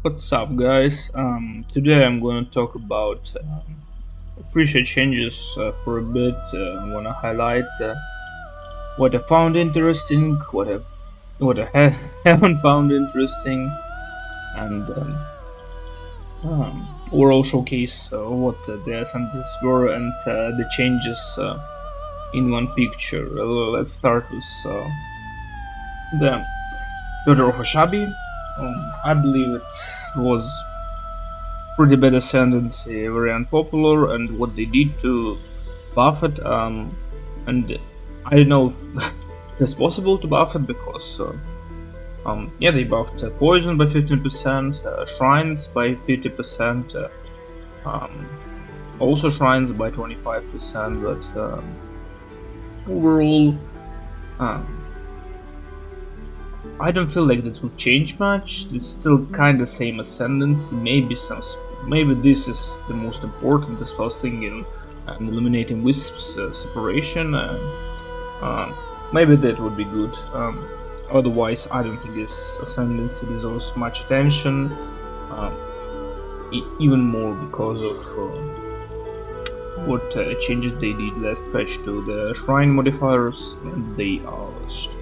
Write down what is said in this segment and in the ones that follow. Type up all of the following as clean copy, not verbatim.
What's up, guys? Today I'm going to talk about Phrecia changes for a bit. I want to highlight what I found interesting, what I haven't found interesting, and overall showcase what the Ascendancy were and the changes in one picture. Let's start with the Daughter of Ashabi. I believe it was pretty bad Ascendancy, very unpopular, and what they did to buff it. And I don't know if it's possible to buff it because, yeah, they buffed poison by 15%, shrines by 50%, um, also shrines by 25%, but overall, um, I don't feel like that will change much. It's still kind of same Ascendancy. Maybe this is the most important as far as thinking and eliminating wisps separation. Maybe that would be good. Otherwise, I don't think this Ascendancy deserves much attention. Um, Even more because of what changes they did last patch to the shrine modifiers, and they are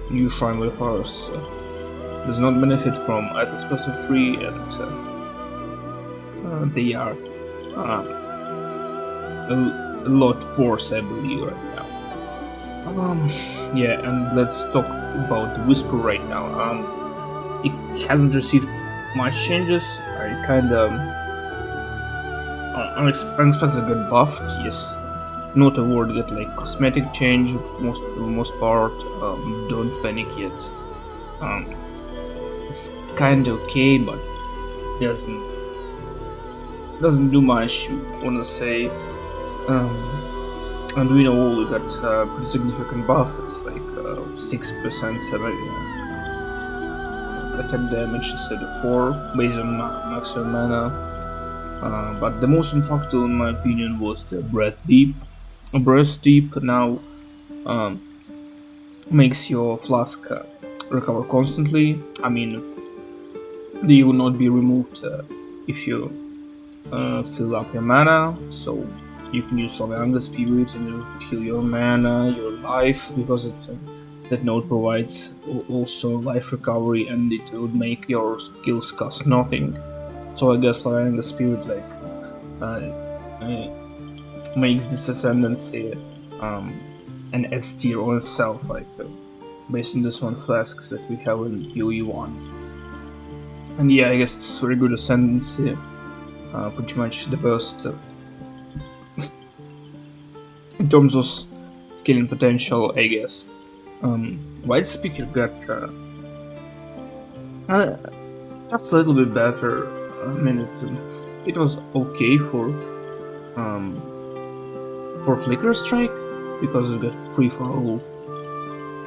new shrine modifiers. Does not benefit from idle specific tree, and they are a lot worse, I believe, right now. Yeah, and let's talk about the Whisper right now. It hasn't received much changes. I kind of unexpected got buffed. Yes, not a word get like cosmetic change. For the most part, don't panic yet. Um, it's kind of okay, but doesn't doesn't do much. I wanna say, and we know we got pretty significant buff. It's like 6% attack damage instead of 4 based on maximum mana. But the most impactful, in my opinion, was the Breath Deep now makes your flask recover constantly. I mean, they will not be removed if you fill up your mana, so you can use Lavanga Spirit and it'll heal your mana, your life, because that node provides also life recovery, and it would make your skills cost nothing. So I guess Lavanga Spirit makes this Ascendancy an S tier on itself, based on this one flasks that we have in UE1. And yeah, I guess it's very good Ascendancy. Pretty much the best in terms of scaling potential, I guess. White Speaker got just a little bit better. I mean, it was okay for Flicker Strike because it got free for all.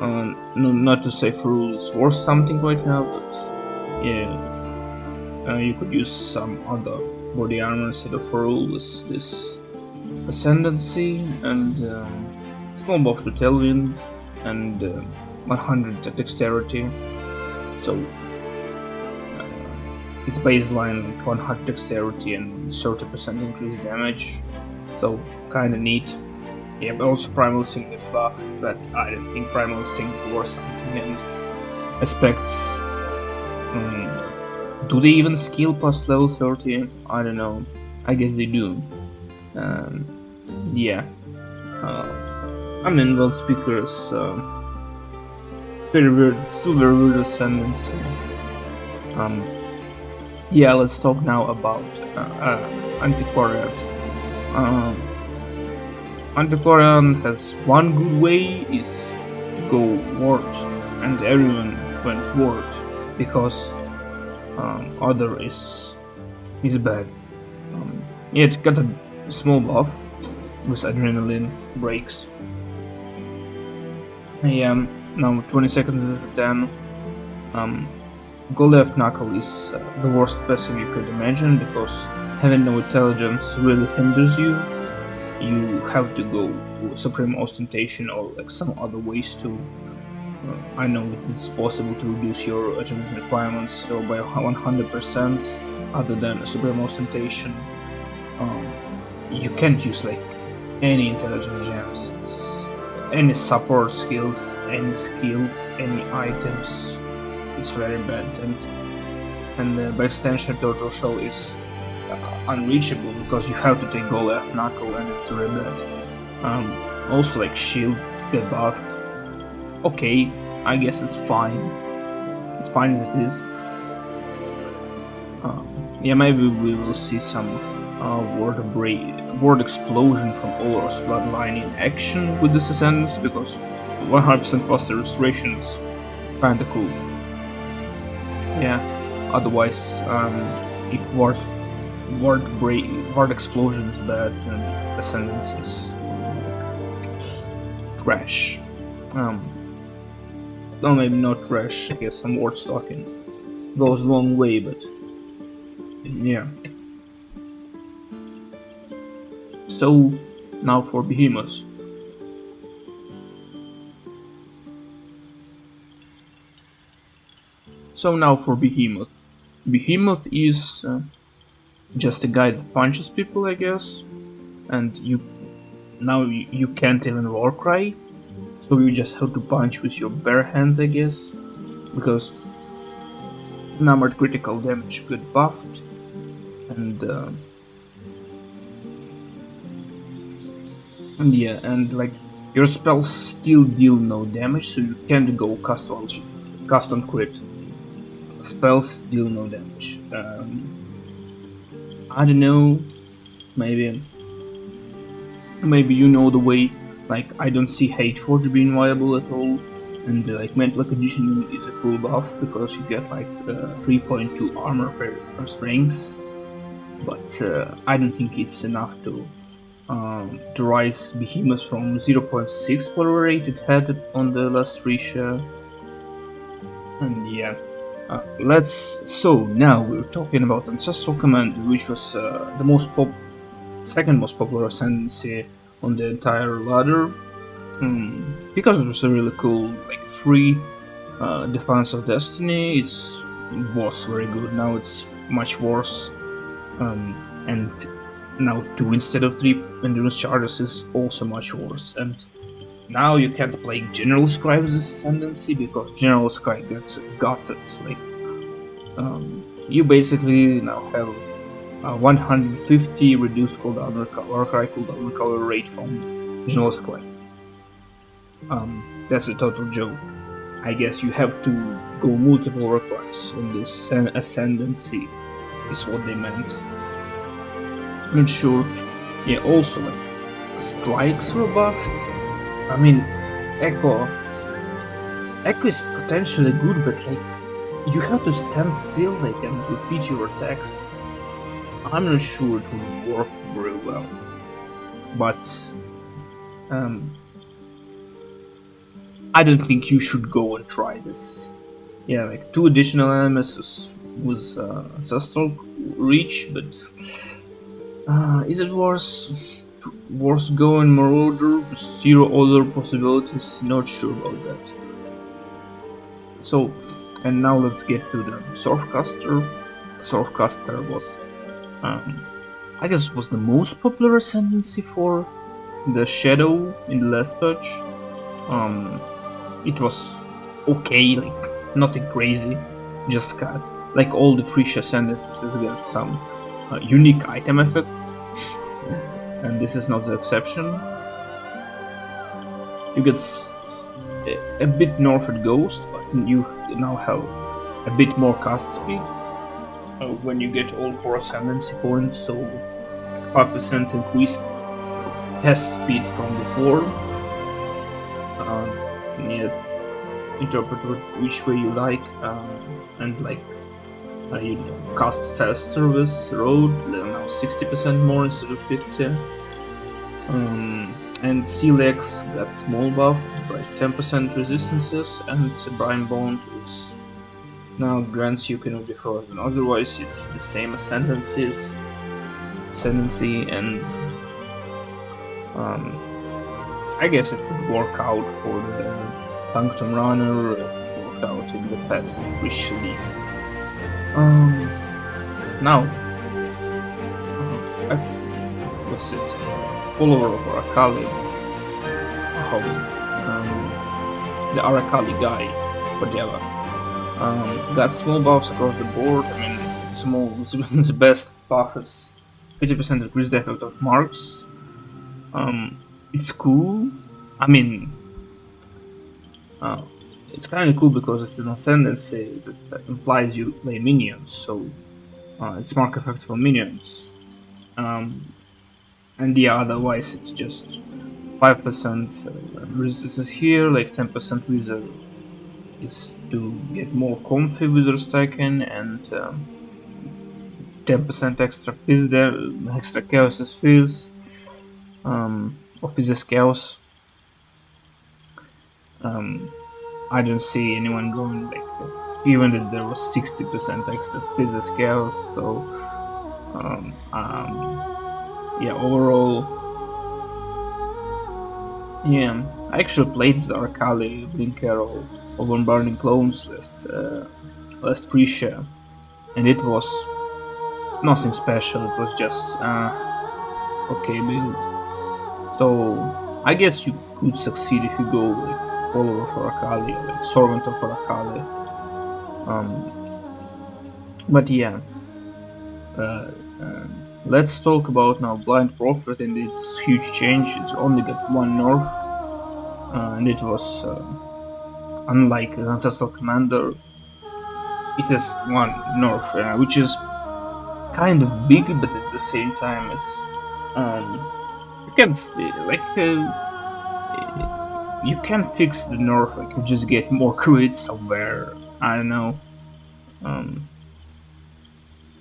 No, not to say for all is worth something right now, but yeah, you could use some other body armor instead of for all with this Ascendancy, and small buff to Tailwind, and 100 dexterity. So its baseline like 100 dexterity and 30% increased damage. So kinda neat. Yeah, but also Primal Instinct with buff, but I don't think Primal Instinct was something, and aspects. Do they even skill past level 30? I don't know. I guess they do. Yeah. I mean, World Speakers. Very weird, still very weird Ascendancy. Yeah, let's talk now about Antiquariat. Antiquarian has one good way is to go ward, and everyone went ward because other is bad. Yeah, it got a small buff with adrenaline breaks. Yeah, now 20 seconds at 10. Go left knuckle is the worst passive you could imagine because having no intelligence really hinders you. You have to go Supreme Ostentation or like some other ways to. I know it's possible to reduce your agility requirements by 100%, other than a Supreme Ostentation. Um, you can't use like any intelligent gems. Any support skills, any skills, any items. It's very bad, and by extension, Turtle Shell is unreachable because you have to take Goleth Knuckle, and it's very bad. Also, like Shield get buffed. Okay, I guess it's fine. It's fine as it is. Yeah, maybe we will see some word explosion from Olor's bloodline in action with this Ascendancy, because 100% faster restoration is kinda cool. Yeah. Otherwise, if word explosion is bad, then Ascendancy is trash. Well, maybe not trash. I guess some word stocking goes a long way, but yeah. So now for Behemoth. Behemoth is just a guy that punches people, I guess, and you can't even Warcry, so you just have to punch with your bare hands, I guess, because numbered critical damage get buffed, and yeah, and like your spells still deal no damage, so you can't go cast on crit. Spells deal no damage. I don't know. Maybe you know the way. Like, I don't see Hateforge being viable at all, and like mental conditioning is a cool buff because you get like 3.2 armor per strength, but I don't think it's enough to rise Behemoth from 0.6 power rate it had on the last Phrecia. And yeah, so now we're talking about Ancestral Command, which was the second most popular Ascendancy on the entire ladder, because it was a really cool, like, free Defense of Destiny. It was very good. Now it's much worse, and now 2 instead of 3 endurance charges is also much worse. And now you can't play General Scribe as Ascendancy because General Scribe gets gutted. Like, you basically now have 150 reduced cooldown Warcry cooldown recovery rate from General Scribe. That's a total joke. I guess you have to go multiple Warcries on this Ascendancy, is what they meant. I'm not sure. Yeah, also, like, strikes were buffed. I mean, Echo is potentially good, but like, you have to stand still, like, and repeat your attacks. I'm not sure it will work very well, but I don't think you should go and try this. Yeah, like 2 additional enemies was Ancestral Reach, but is it worth going Marauder with 0 other possibilities? Not sure about that. So, and now let's get to the Surfcaster. Surfcaster was, I guess, was the most popular Ascendancy for the Shadow in the last patch. It was okay, like, nothing crazy, just got, like all the Phrecia Ascendancies, got some unique item effects, and this is not the exception. You get a bit nerfed Ghost, but you now have a bit more cast speed when you get all 4 Ascendancy points, so 5% increased cast speed from before. Yeah, interpret which way you like, and like, you cast faster with Road, now 60% more instead of 50. And Sealex got small buff by 10% resistances, and Brine Bond is now grants you cannot be frozen. Otherwise, it's the same Ascendancy, and I guess it would work out for the Punctum Runner, it worked out in the past officially. Now, I what's it? Follower of Arakali, the Arakali guy, whatever. Got small buffs across the board. I mean, small. The best buff is 50% increase the effect of marks. It's cool. I mean, uh, it's kind of cool because it's an ascendancy that implies you play minions, so it's mark effect for minions. And yeah, otherwise it's just 5% resistance here, like 10% wizard is to get more comfy wizard stacking, and 10% extra fizz there, extra chaos is fizz, or fizz is chaos. I don't see anyone going like even if there was 60% extra physical scale. So yeah, overall, yeah, I actually played Zarkali, Blink Arrow, over Burning Clones last Phrecia, and it was nothing special. It was just okay build. So I guess you could succeed if you go like follower for Akali or like servant for Akali. But yeah, let's talk about now Blind Prophet and its huge change. It's only got one nerf, and it was unlike Ancestral Commander. It has one nerf, which is kind of big, but at the same time, it's you can you can fix the nerf. Like you just get more crits somewhere. I don't know.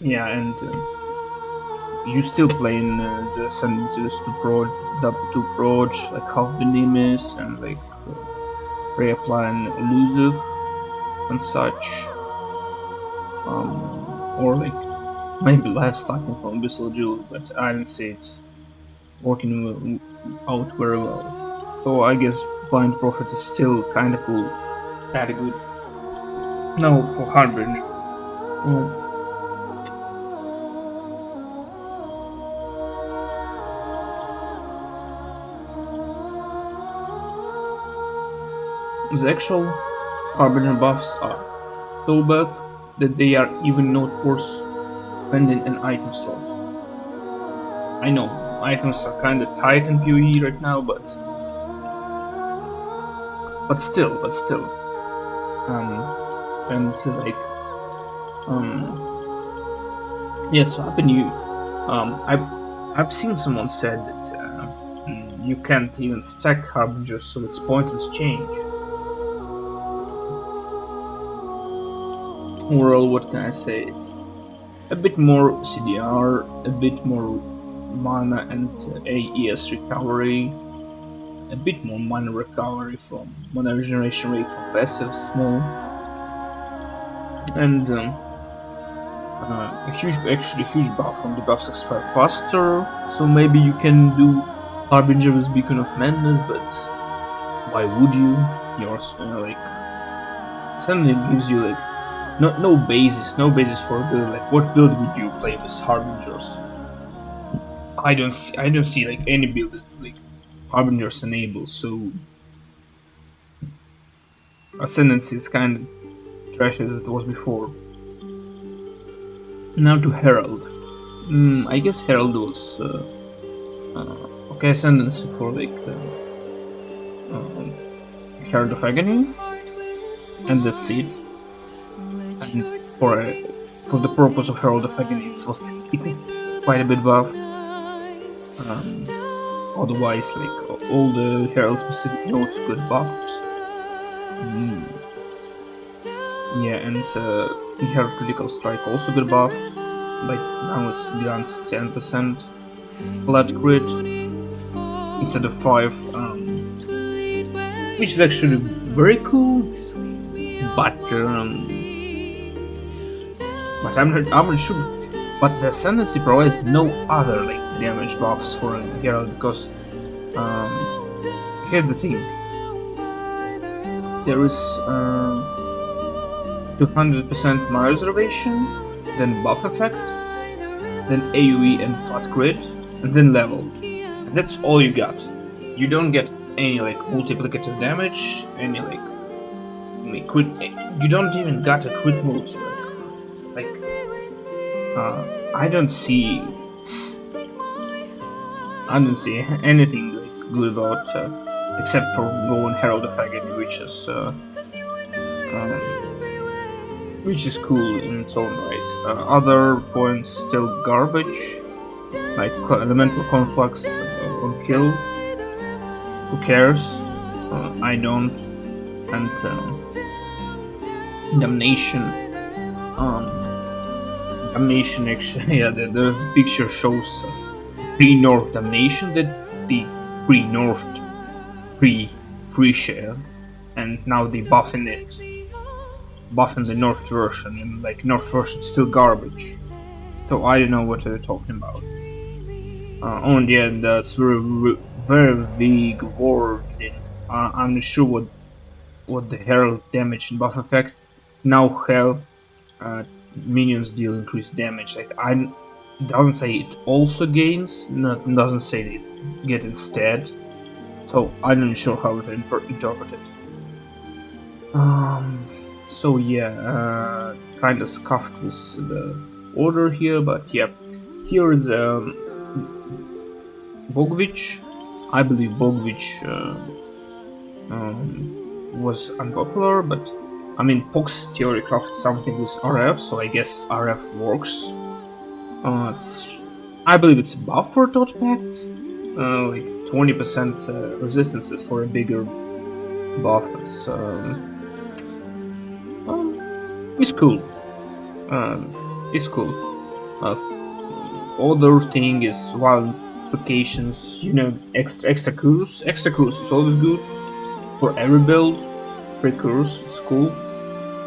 Yeah, and you still playing the Ascendancy to approach like half the Nemesis and like reapplying elusive and such, or like maybe life stacking from Abyssal Jewel, but I don't see it working out very well. So I guess Blind Prophet is still kind of cool, kind of good. Now for Harbinger. The actual Harbinger buffs are so bad that they are even not worth spending an item slot. I know, items are kinda tight in PoE right now, but still. And like, yeah, so Happy New Year. I've seen someone said that you can't even stack Harbingers, so it's pointless change. Overall, what can I say? It's a bit more CDR, a bit more mana and AES recovery, a bit more mana recovery from mana regeneration rate from passive small, and a huge buff from the buffs expire faster. So maybe you can do Harbinger with Beacon of Madness, but why would you? Yours like suddenly gives you like no basis for a build. Like what build would you play with Harbingers? I don't see like any build that like Harbingers enable. So Ascendancy is kind of trash as it was before. Now to Herald. I guess Herald was okay. Ascendancy for like Herald of Agony, and that's it. And for the purpose of Herald of Agony, it was quite a bit buffed. Otherwise, like all the Herald specific nodes got buffed. Yeah, and Herald Critical Strike also got buffed. Like now it grants 10% flat crit instead of 5, which is actually very cool. But I'm not sure. But the Ascendancy provides no other like damage buffs for Herald because here's the thing. There is 200% mana reservation, then buff effect, then AoE and flat crit, and then level. And that's all you got. You don't get any like multiplicative damage, any like crit. You don't even got a crit multi. I don't see. I don't see anything like good about, except for going Herald of Agony, which is cool in its own right. Other points still garbage, like elemental conflux on kill. Who cares? I don't. And damnation. Damnation actually, yeah. There's a picture shows pre-nerf damnation, that the pre-nerfed pre-Phrecia, and now they buffing the nerfed version, and like nerfed version is still garbage. So I don't know what they're talking about. On the end, that's very big wording. I'm not sure what the herald damage and buff effect. Now hell, minions deal increased damage. Like it doesn't say it also gains, doesn't say it get instead. So I'm not sure how to interpret it. So yeah, kind of scuffed with the order here, but yeah, here is Bogvich. I believe Bogvich was unpopular, but I mean Pox theory crafted something with RF, so I guess RF works. I believe it's a buff for Touch Pact, like 20% resistances for a bigger buff. It's cool. It's cool. Other thing is wild applications. Extra cruise. Extra cruise is always good for every build. Free cruise is cool.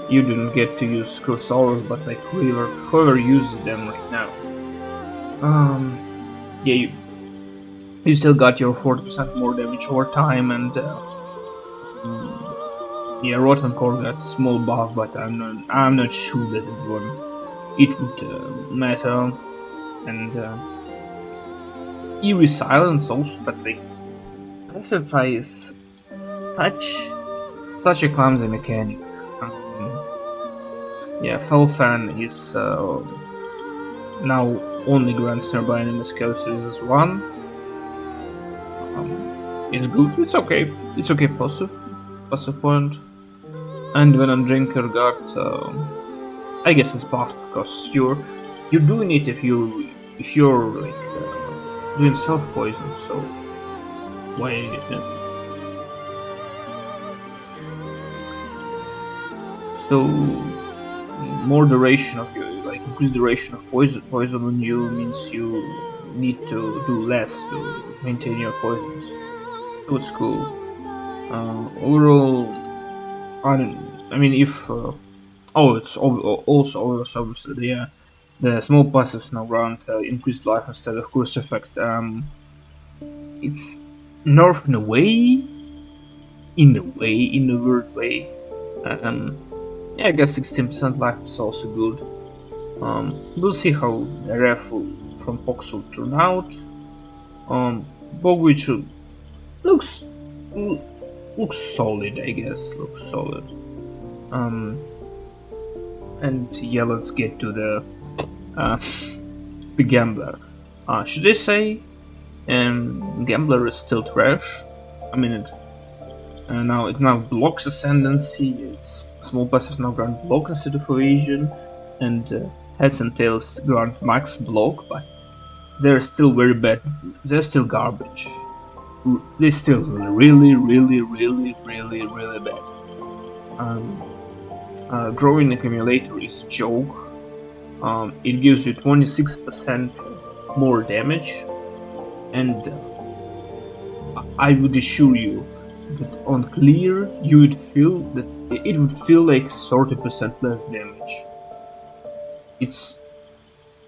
You didn't get to use Cursaurus, but like whoever uses them right now. Yeah, you still got your 40% more damage over time, and yeah, Rotten Core got small buff, but I'm not sure that it would matter. And Eerie Silence also, but like Pacify is such a clumsy mechanic. Yeah, Felfan is now only grants nearby enemies chaos resist 1. It's good. It's okay. It's okay. Passive point. And Venom Drinker got, I guess it's buffed because you're doing it if you're like doing self poison. So why? So more duration of your increased duration of poison on you means you need to do less to maintain your poisons. So it's cool. Overall, I mean, if it's also obviously the small passives now grant increased life instead of curse effect. It's nerfed in a weird way. Yeah, I guess 16% life is also good. We'll see how the ref from Pox will turn out. Bogwitch looks solid, I guess. Looks solid. And yeah, let's get to the Gambler. Should I say Gambler is still trash? I mean, it now blocks Ascendancy. Its small passives now grant block instead of evasion, and Heads and Tails grant max block, but they're still very bad. They're still garbage. They're still really bad. Growing Accumulator is a joke. It gives you 26% more damage, and I would assure you that on clear you would feel that it would feel like 30% less damage. It's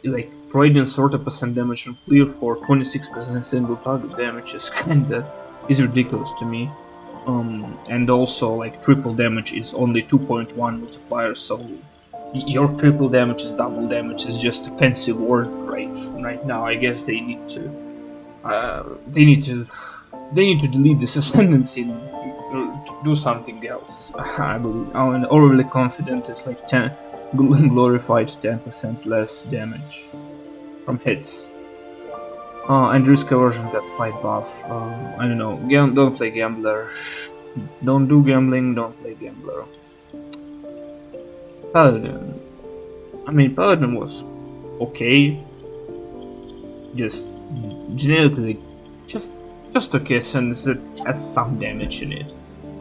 like providing 30% damage on clear for 26% single target damage is ridiculous to me. And also like triple damage is only 2.1 multiplier, so your triple damage is double damage is just a fancy word right now. I guess they need to delete this ascendancy and do something else. I believe I'm overly confident. It's like 10 glorified 10% less damage from hits. And risk aversion got slight buff. I don't know. Don't play gambler. Don't do gambling. Don't play gambler. Paladin. I mean, Paladin was okay. Just generically, just okay, since it has some damage in it.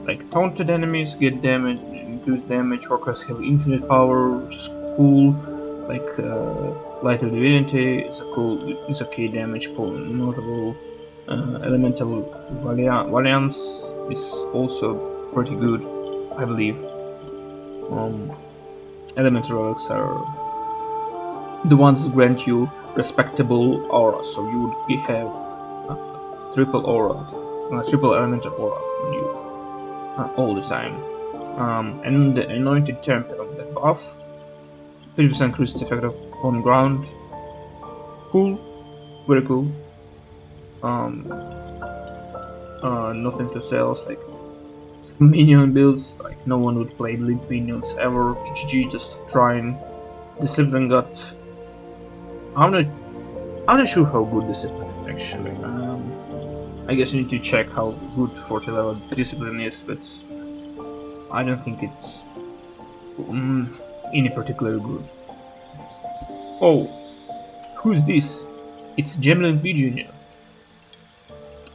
Like taunted enemies get damage, increased damage. Orcas have infinite power, which is cool. Like Light of Divinity is is okay damage pool. Notable Elemental Variance is also pretty good, I believe. Elemental relics are the ones that grant you respectable aura, so you would have triple aura, triple elemental aura on you all the time. And the Anointed Champion of that buff, 50% increased effect on ground. Cool, very cool. Nothing to sell. It's like some minion builds. Like no one would play limp minions ever. GG, just trying. Discipline got. I'm not sure how good Discipline is actually. I guess you need to check how good 40 level Discipline is, but I don't think it's any particular good. Oh, who's this? It's Gemlin B Jr.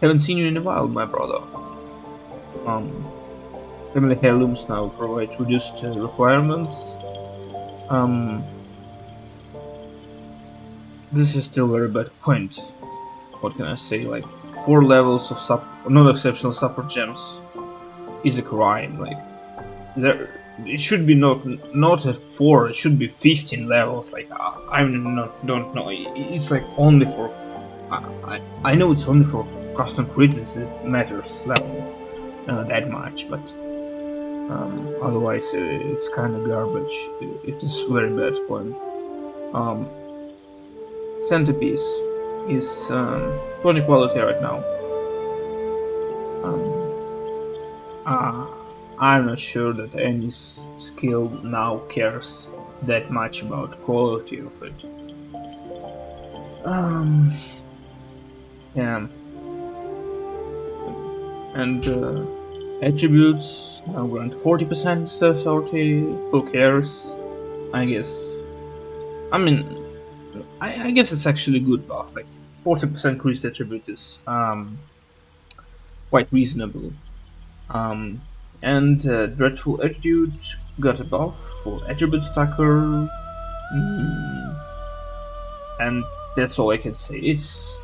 Haven't seen you in a while, my brother. Family heirlooms now provide reduced requirements. This is still a very bad point. What can I say? Like 4 levels of non-exceptional support gems is a crime. Like it should be not at 4. It should be 15 levels. Like don't know. It's like only for. I know it's only for custom creators it matters level that much, but otherwise it's kind of garbage. It is very bad point. Centerpiece is 20 quality right now. I'm not sure that any skill now cares that much about quality of it. Yeah. And attributes now grant 40% instead of 30. Who cares? I guess. I mean, I guess it's actually good buff. Like 40% increased attribute is quite reasonable. And Dreadful Attitude got a buff for attribute stacker. And that's all I can say. It's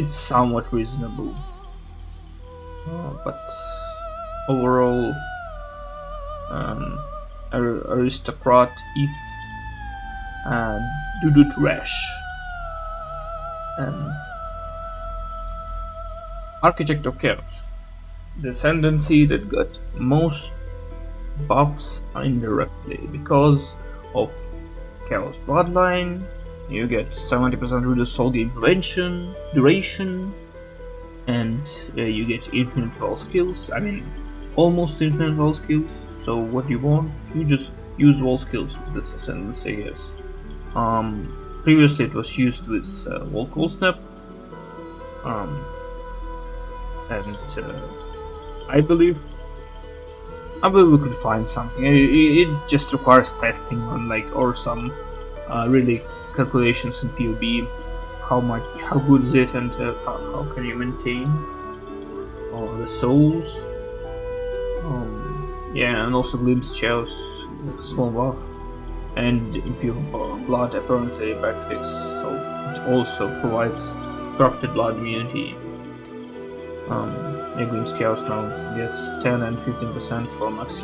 somewhat reasonable, but overall, Aristocrat is doo-doo trash. Architect of Chaos, the Ascendancy that got most buffs indirectly because of Chaos Bloodline. You get 70% reduced soul game duration, and you get infinite wall skills. I mean, almost infinite wall skills. So what you want, you just use wall skills with this Ascendancy, I guess. Previously it was used with Wall Cold Snap. And I believe we could find something. It just requires testing on or some really calculations in POB. How good is it, and how can you maintain the souls? Yeah, and also Glimpse Chaos, small buff, and Impure Blood apparently backfix, so it also provides corrupted blood immunity. Glimpse Chaos now gets 10 and 15% for max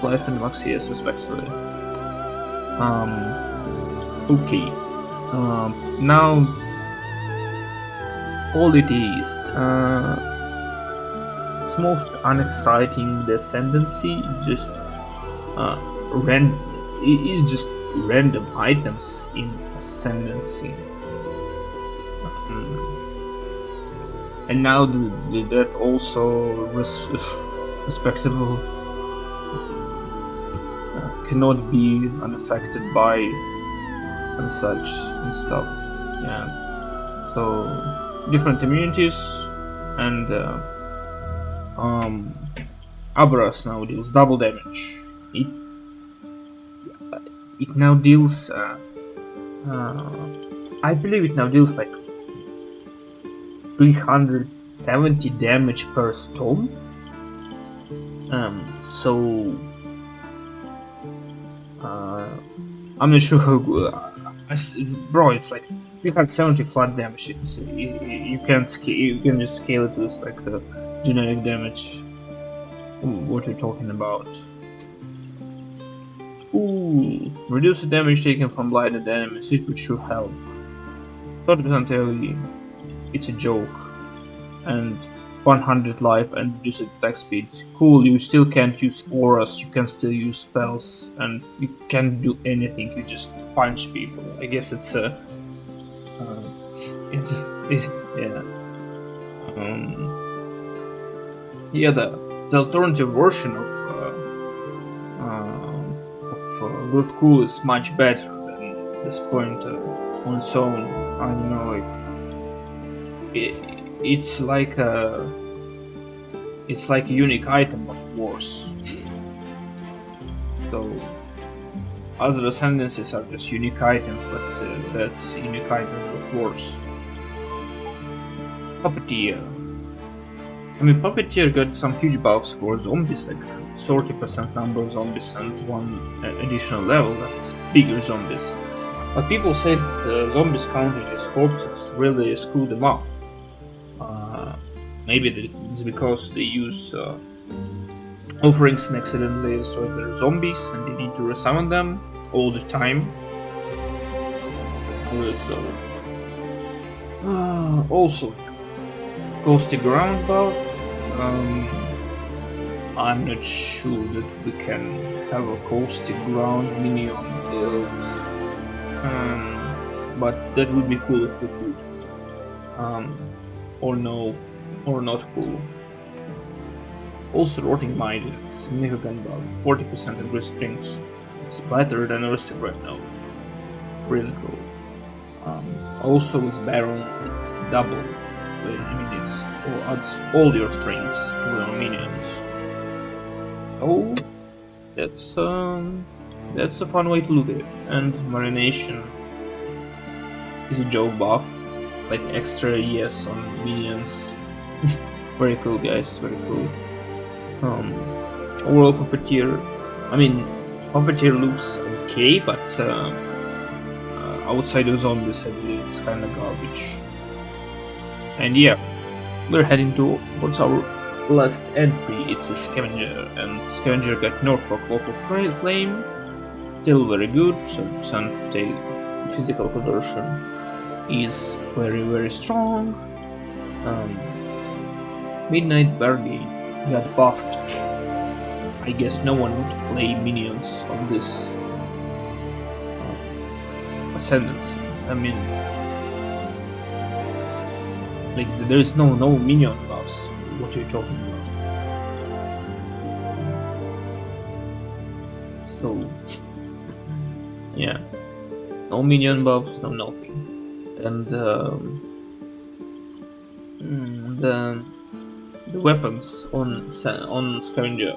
life and max CS respectively. Okay. Now Holy Teast. it's most unexciting. The Ascendancy just uh, ran. It is just random items in Ascendancy. And now that also respectable cannot be unaffected by and such and stuff. Yeah. So different immunities and Abras now deals double damage. It now deals. I believe it now deals like 370 damage per storm. So I'm not sure how good. Bro, it's like 370 flat damage. You can't you can just scale it with like generic damage. What you're talking about? Ooh, reduce the damage taken from blinded enemies, which should help. 30% AoE. It's a joke. And 100 life and reduced attack speed. Cool, you still can't use auras, you can still use spells, and you can't do anything, you just punch people. I guess it's a... yeah. Yeah, the alternative version of Good Cool is much better than this point on its own. I don't know, like... It's like a unique item but worse. So other ascendancies are just unique items, but that's unique items but worse. Puppeteer. I mean, Puppeteer got some huge buffs for zombies, like 30% number of zombies and one additional level, that bigger zombies. But people say that zombies counting as corpses really screw them up. Maybe it's because they use offerings and accidentally destroy their zombies and they need to resummon them all the time. Also, Caustic Ground buff. I'm not sure that we can have a Caustic Ground minion build, but that would be cool if we could. Or no. Or not cool. Also, Rotting Mind, significant buff, 40% increased strings. It's better than Aristocrat now. Really cool. Also with Baron, it's double. It's or adds all your strings to your minions. So that's a fun way to look at it. And Marination is a joke buff, like extra ES on minions. Very cool, guys. Very cool. Overall, Puppeteer. I mean, Puppeteer looks okay, but outside of zombies, I believe it's kind of garbage. And yeah, we're heading towards our last entry. It's a Scavenger, and Scavenger got nerfed for Cloak of Flame. Still very good. 30% physical conversion is very, very strong. Midnight Bargain got buffed. I guess no one would play minions on this Ascendancy. I mean, like there is no minion buffs. What are you talking about? So yeah, no minion buffs, no nothing, and the weapons on Scavenger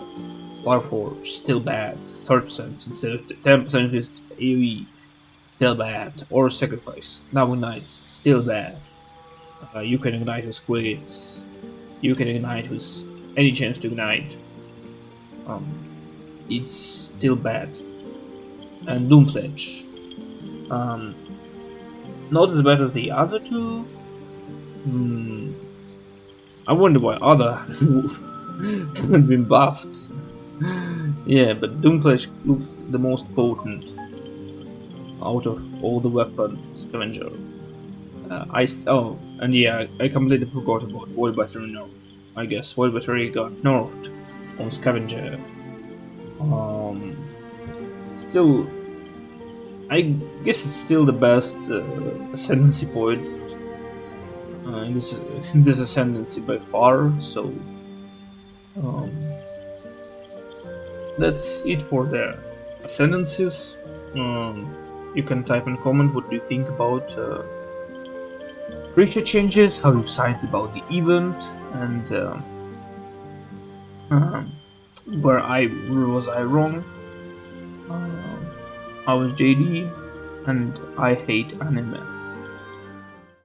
Star Forge still bad. 30% instead of 10% is AoE, still bad. Or Sacrifice, Double Knights, still bad. You can ignite with Quids. You can ignite with any chance to ignite. It's still bad. And Doomfledge, not as bad as the other two. I wonder why other haven't been buffed. Yeah, but Doomflesh looks the most potent out of all the weapon Scavenger. And yeah, I completely forgot about Void Battery now. I guess Velvetary got nerfed on Scavenger. Um, Still, I guess it's still the best Ascendancy point in this in this Ascendancy by far. So um, that's it for the Ascendancies. You can type in comment what do you think about Phrecia changes, how you decide about the event, and um, where was I wrong. I was JD, and I hate anime.